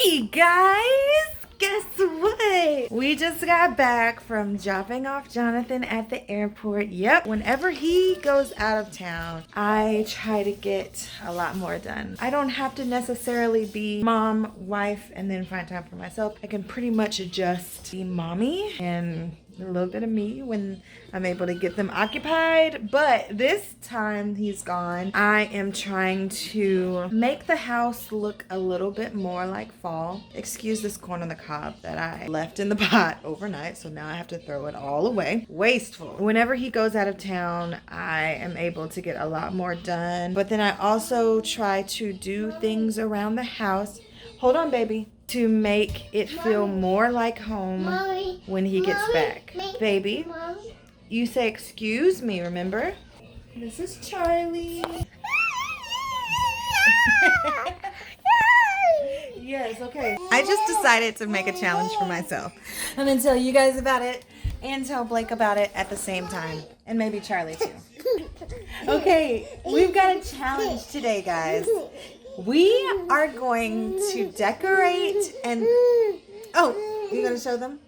Hey guys! Guess what? We just got back from dropping off Jonathan at the airport. Yep, whenever he goes out of town, I try to get a lot more done. I don't have to necessarily be mom, wife, and then find time for myself. I can pretty much just be mommy and a little bit of me when I'm able to get them occupied. But this time he's gone, I am trying to make the house look a little bit more like fall. Excuse this corn on the cob that I left in the pot overnight, so now I have to throw it all away. Wasteful. Whenever he goes out of town, I am able to get a lot more done. But then I also try to do things around the house. Hold on, baby. To make it feel more like home when he gets back. Baby, you say excuse me, remember? This is Charlie. Yes, okay. I just decided to make a challenge for myself. I'm gonna tell you guys about it and tell Blake about it at the same time. And maybe Charlie too. Okay, we've got a challenge today, guys. We are going to decorate and... Oh, you gonna show them?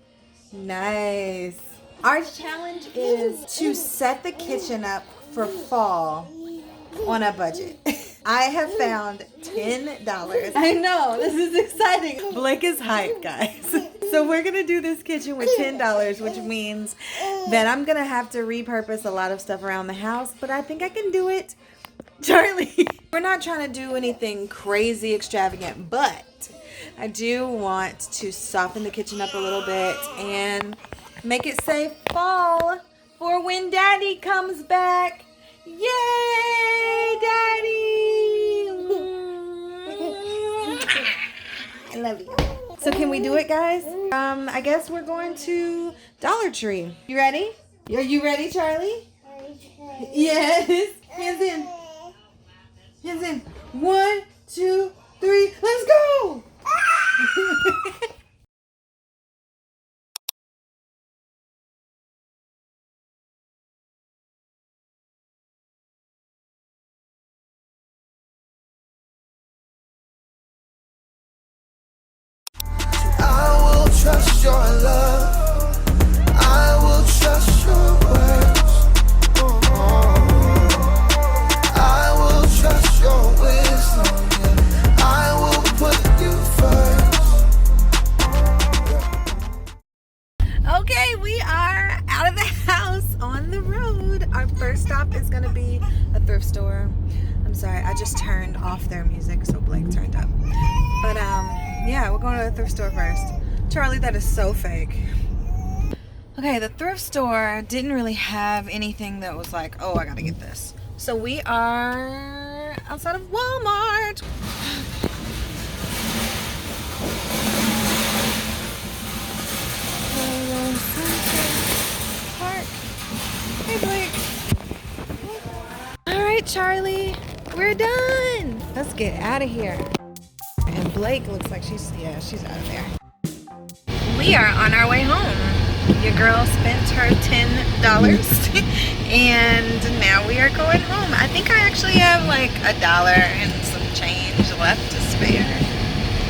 Nice. Our challenge is to set the kitchen up for fall on a budget. I have found $10. I know, this is exciting. Blake is hyped, guys. So we're gonna do this kitchen with $10, which means that I'm gonna have to repurpose a lot of stuff around the house, but I think I can do it. Charlie, we're not trying to do anything crazy extravagant, but I do want to soften the kitchen up a little bit and make it say fall for when Daddy comes back. Yay, Daddy! I love you. So can we do it, guys? I guess we're going to Dollar Tree. You ready? Are you ready, Charlie? Yes. Hands in. Hands in. 1, 2, 3. Let's go! I will trust your love. I will trust your words. I will trust your wisdom. I will put you first. Okay, we are out of the house on the road. Our first stop is gonna be a thrift store. I'm sorry, I just turned off their music so Blake turned up. But yeah, we're going to the thrift store first. Charlie, that is so fake. Okay, the thrift store didn't really have anything that was like, oh, I gotta get this. So we are outside of Walmart. Park. Hey, Blake. All right, Charlie, we're done. Let's get out of here. And Blake looks like she's out of there. We are on our way home. Your girl spent her $10 and now we are going home. I think I actually have like $1 and some change left to spare,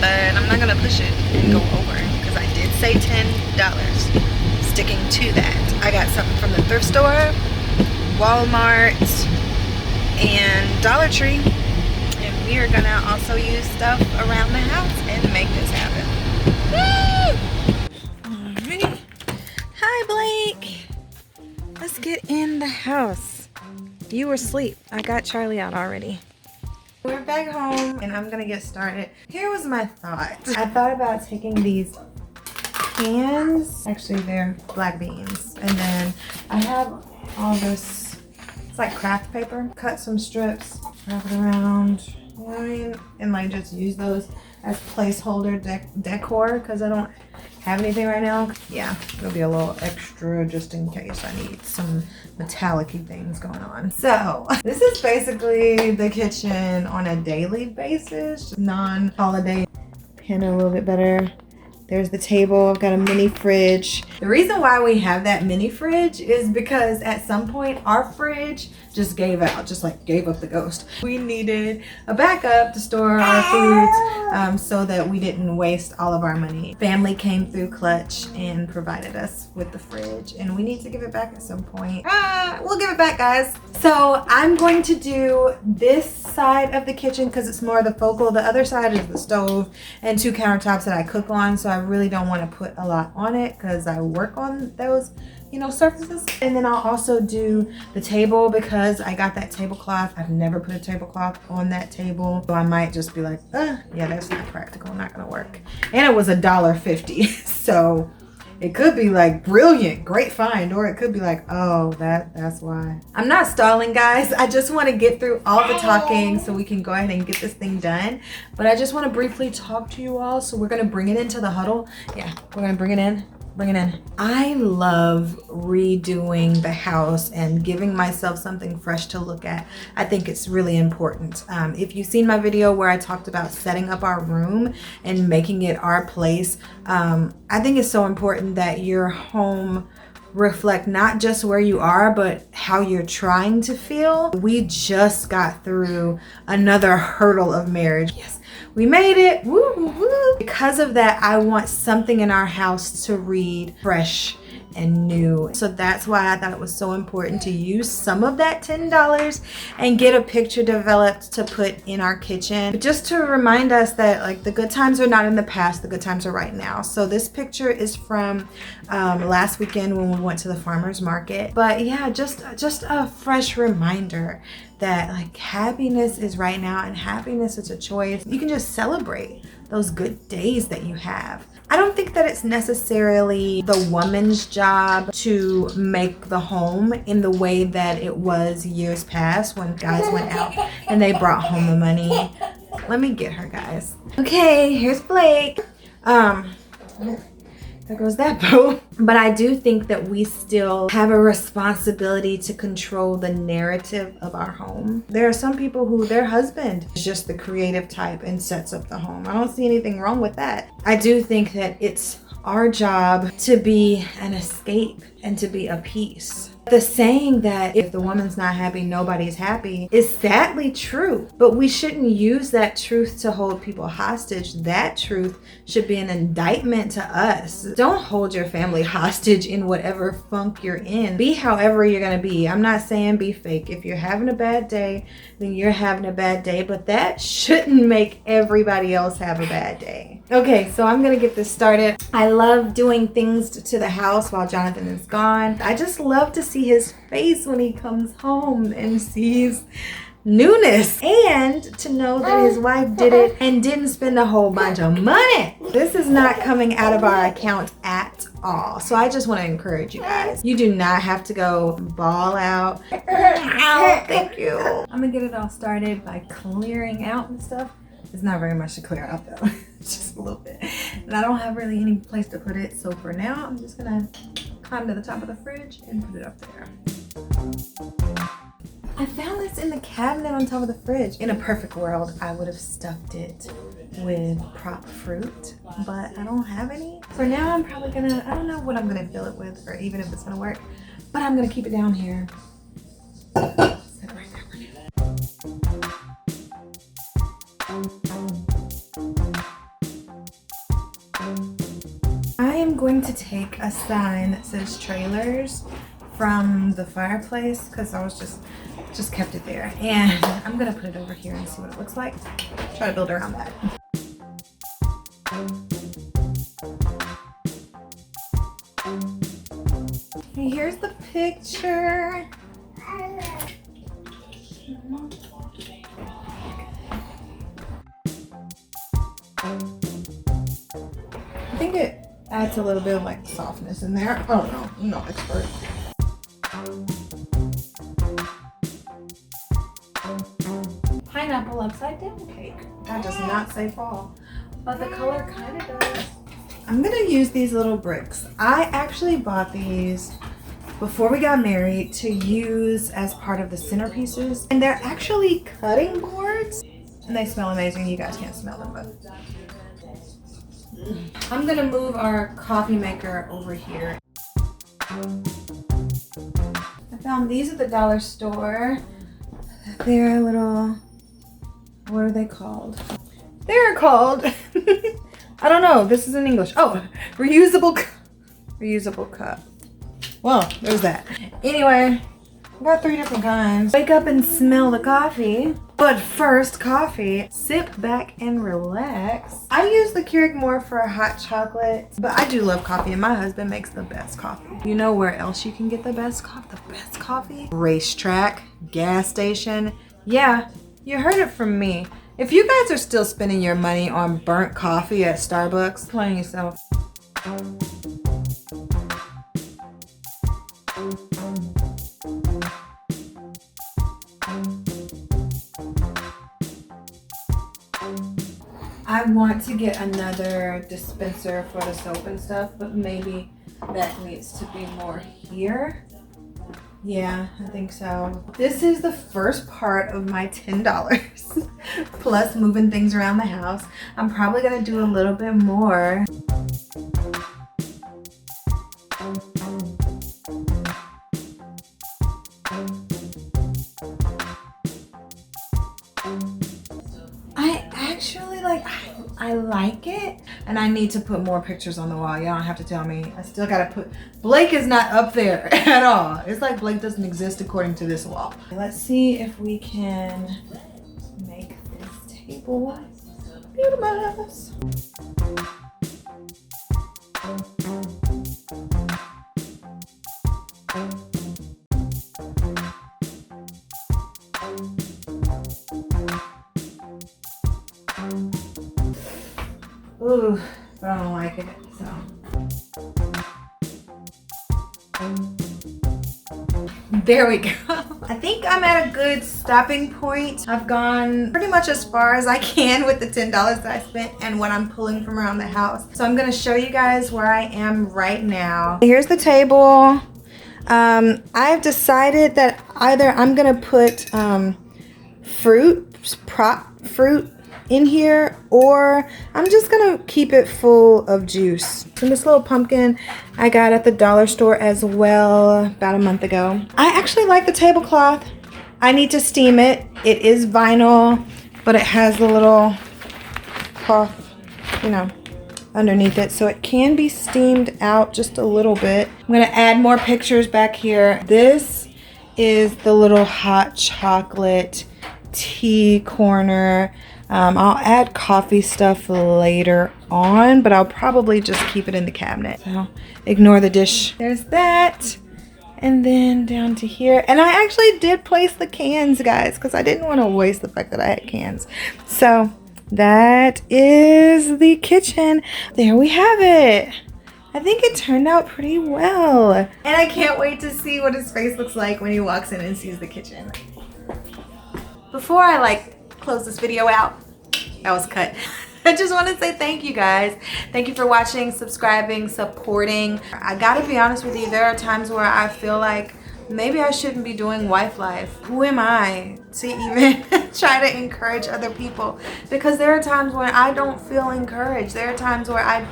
but I'm not gonna push it and go over because I did say $10. Sticking to that. I got something from the thrift store, Walmart, and Dollar Tree. And we are gonna also use stuff around the house and make this happen. Woo! Alright. Hi, Blake. Let's get in the house. You were asleep. I got Charlie out already. We're back home and I'm gonna get started. Here was my thought. I thought about taking these cans. Actually, they're black beans. And then I have all this, it's like craft paper. Cut some strips, wrap it around, and like just use those as placeholder decor because I don't have anything right now. Yeah, it'll be a little extra just in case I need some metallic-y things going on. So this is basically the kitchen on a daily basis, non-holiday. Pin a little bit better. There's the table. I've got a mini fridge. The reason why we have that mini fridge is because at some point our fridge just gave out, just like gave up the ghost. We needed a backup to store our foods so that we didn't waste all of our money. Family came through clutch and provided us with the fridge, and we need to give it back at some point. We'll give it back, guys. So I'm going to do this side of the kitchen because it's more the focal. The other side is the stove and 2 countertops that I cook on, so I really don't want to put a lot on it because I work on those, you know, surfaces. And then I'll also do the table because I got that tablecloth. I've never put a tablecloth on that table, so I might just be like, yeah, that's not practical, not gonna work. And it was $1.50, so it could be like brilliant, great find, or it could be like, oh, that's why. I'm not stalling, guys. I just want to get through all the talking so we can go ahead and get this thing done. But I just want to briefly talk to you all. So we're gonna bring it into the huddle. Yeah, we're gonna bring it in. Bring it in. I love redoing the house and giving myself something fresh to look at. I think it's really important. If you've seen my video where I talked about setting up our room and making it our place, I think it's so important that your home reflect not just where you are, but how you're trying to feel. We just got through another hurdle of marriage. Yes, we made it. Woo, woo, woo. Because of that, I want something in our house to read fresh and new. So that's why I thought it was so important to use some of that $10 and get a picture developed to put in our kitchen. But just to remind us that like the good times are not in the past, the good times are right now. So this picture is from last weekend when we went to the farmer's market. But yeah, just a fresh reminder that like happiness is right now and happiness is a choice. You can just celebrate those good days that you have. I don't think that it's necessarily the woman's job to make the home in the way that it was years past when guys went out and they brought home the money. Let me get her, guys. Okay, here's Blake. There goes that boo. But I do think that we still have a responsibility to control the narrative of our home. There are some people who their husband is just the creative type and sets up the home. I don't see anything wrong with that. I do think that it's our job to be an escape and to be a peace. The saying that if the woman's not happy, nobody's happy is sadly true, but we shouldn't use that truth to hold people hostage. That truth should be an indictment to us. Don't hold your family hostage in whatever funk you're in. Be however you're gonna be. I'm not saying be fake. If you're having a bad day, then you're having a bad day, but that shouldn't make everybody else have a bad day. Okay, so I'm gonna get this started. I love doing things to the house while Jonathan is gone. I just love to see his face when he comes home and sees newness, and to know that his wife did it and didn't spend a whole bunch of money. This is not coming out of our account at all. So I just want to encourage you guys. You do not have to go ball out. Thank you. I'm gonna get it all started by clearing out and stuff. There's not very much to clear out though. It's just a little bit. And I don't have really any place to put it. So for now, I'm just gonna climb to the top of the fridge and put it up there. I found this in the cabinet on top of the fridge. In a perfect world, I would have stuffed it with prop fruit, but I don't have any. For now, I'm probably gonna, I don't know what I'm gonna fill it with or even if it's gonna work, but I'm gonna keep it down here. Set it right there for now. I am going to take a sign that says trailers from the fireplace because I was just kept it there, and I'm gonna put it over here and see what it looks like. Try to build around that. Okay, here's the picture. I think it adds a little bit of like softness in there. Oh no, I'm not expert. Pineapple upside down cake. That does not say fall, but the color kind of does. I'm gonna use these little bricks. I actually bought these before we got married to use as part of the centerpieces, and they're actually cutting boards, and they smell amazing. You guys can't smell them, but I'm gonna move our coffee maker over here. I Found these at the dollar store. They're a little, what are they called? They're called, I don't know, this is in English. Oh, reusable cup. Well, there's that. Anyway, I got 3 different kinds. Wake up and smell the coffee. But first, coffee. Sit back and relax. I use the Keurig more for hot chocolate, but I do love coffee, and my husband makes the best coffee. You know where else you can get the best coffee? The best coffee? Racetrack, gas station. Yeah, you heard it from me. If you guys are still spending your money on burnt coffee at Starbucks, playing yourself. I want to get another dispenser for the soap and stuff, but maybe that needs to be more here. Yeah, I think so. This is the first part of my $10 plus moving things around the house. I'm probably gonna do a little bit more. I like it, and I need to put more pictures on the wall. Y'all don't have to tell me. I still gotta put, Blake is not up there at all. It's like Blake doesn't exist according to this wall. Let's see if we can make this table beautiful. Ooh, but I don't like it, so. There we go. I think I'm at a good stopping point. I've gone pretty much as far as I can with the $10 that I spent and what I'm pulling from around the house. So I'm gonna show you guys where I am right now. Here's the table. I've decided that either I'm gonna put fruit in here, or I'm just gonna keep it full of juice. And this little pumpkin I got at the dollar store as well about a month ago. I actually like the tablecloth. I need to steam it. It is vinyl, but it has the little cloth, you know, underneath it, so it can be steamed out just a little bit. I'm gonna add more pictures back here. This is the little hot chocolate tea corner. I'll add coffee stuff later on, but I'll probably just keep it in the cabinet. So ignore the dish. There's that. And then down to here. And I actually did place the cans, guys, because I didn't want to waste the fact that I had cans. So that is the kitchen. There we have it. I think it turned out pretty well. And I can't wait to see what his face looks like when he walks in and sees the kitchen. Before I close this video out, that was cut. I just want to say thank you guys. Thank you for watching, subscribing, supporting. I gotta be honest with you, there are times where I feel like maybe I shouldn't be doing wife life. Who am I to even try to encourage other people? Because there are times when I don't feel encouraged. There are times where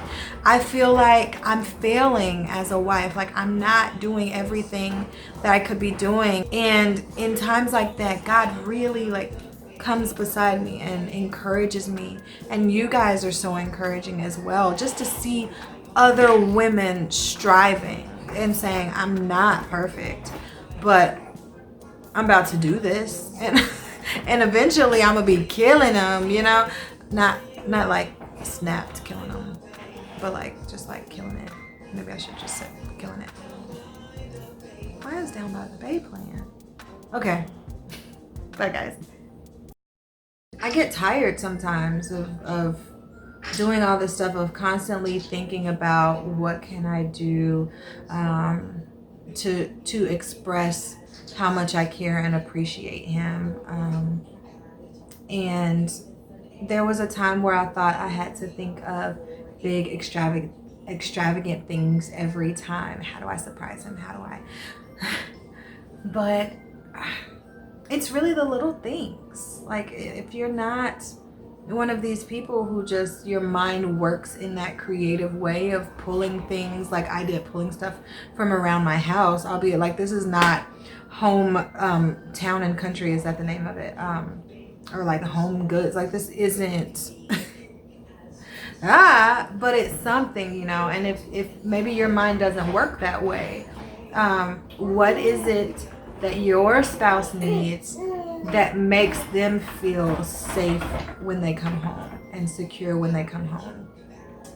I feel like I'm failing as a wife, like I'm not doing everything that I could be doing. And in times like that, God really comes beside me and encourages me. And you guys are so encouraging as well, just to see other women striving and saying, I'm not perfect, but I'm about to do this, and eventually I'm gonna be killing them, you know, not like snapped killing them, but just killing it. Maybe I should just say killing it. Why is Down by the Bay playing? Okay, bye guys. I get tired sometimes of doing all this stuff, of constantly thinking about what can I do to express how much I care and appreciate him. And there was a time where I thought I had to think of big extravagant things every time. How do I surprise him? How do I? But it's really the little things. If you're not one of these people who just, your mind works in that creative way of pulling things, like I did, pulling stuff from around my house, albeit this is not home, town and country, is that the name of it? Or like home goods. Like this isn't but it's something, you know. And if maybe your mind doesn't work that way, what is it that your spouse needs that makes them feel safe when they come home and secure when they come home?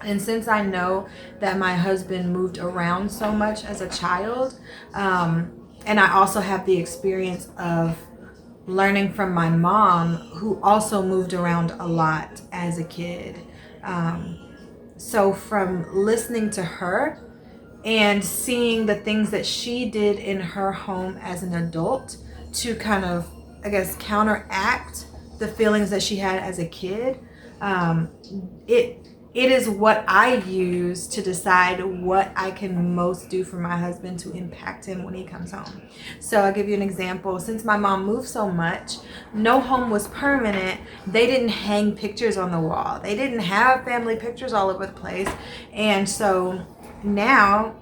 And since I know that my husband moved around so much as a child, and I also have the experience of learning from my mom, who also moved around a lot as a kid. So from listening to her and seeing the things that she did in her home as an adult to kind of, I guess, counteract the feelings that she had as a kid, it is what I use to decide what I can most do for my husband to impact him when he comes home. So I'll give you an example. Since my mom moved so much, no home was permanent. They didn't hang pictures on the wall. They didn't have family pictures all over the place. And so now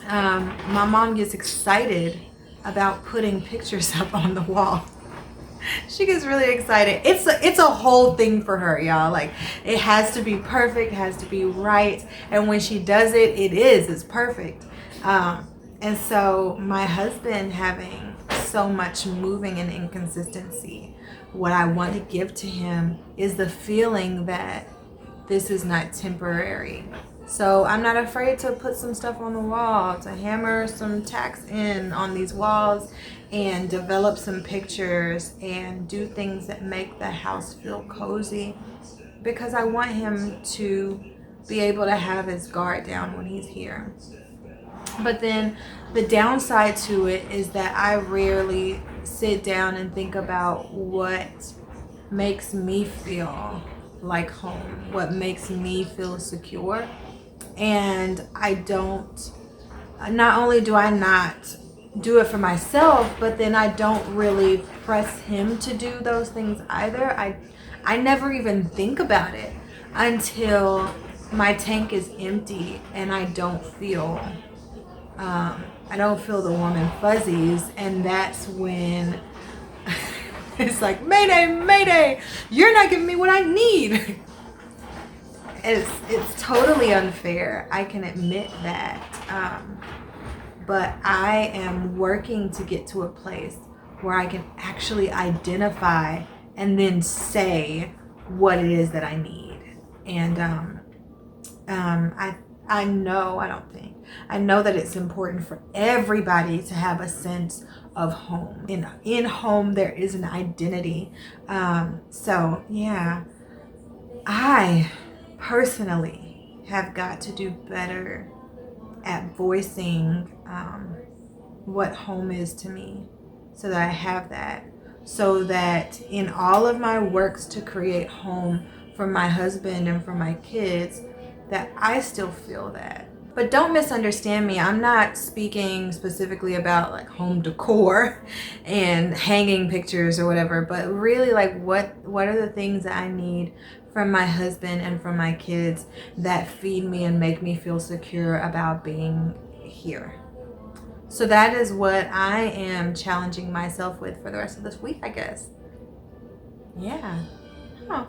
my mom gets excited about putting pictures up on the wall. She gets really excited. It's a whole thing for her, y'all. Like, it has to be perfect, it has to be right, and when she does it, it's perfect. And so my husband having so much moving and inconsistency, what I want to give to him is the feeling that this is not temporary. So I'm not afraid to put some stuff on the wall, to hammer some tacks in on these walls and develop some pictures and do things that make the house feel cozy, because I want him to be able to have his guard down when he's here. But then the downside to it is that I rarely sit down and think about what makes me feel like home, what makes me feel secure. And I don't, not only do I not do it for myself, but then I don't really press him to do those things either. I never even think about it until my tank is empty and I don't feel the warm and fuzzies, and that's when it's like, mayday, mayday, you're not giving me what I need. It's totally unfair. I can admit that. But I am working to get to a place where I can actually identify and then say what it is that I need. And I know that it's important for everybody to have a sense of home. In home, there is an identity. So yeah, I personally have got to do better at voicing what home is to me, so that I have that, so that in all of my works to create home for my husband and for my kids, that I still feel that. But don't misunderstand me. I'm not speaking specifically about like home decor and hanging pictures or whatever, but really like what are the things that I need from my husband and from my kids that feed me and make me feel secure about being here. So that is what I am challenging myself with for the rest of this week, I guess. Yeah. Huh.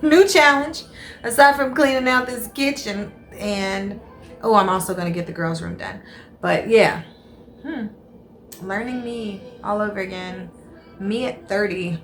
New challenge, aside from cleaning out this kitchen, and I'm also going to get the girls' room done. But yeah, learning me all over again. Me at 30.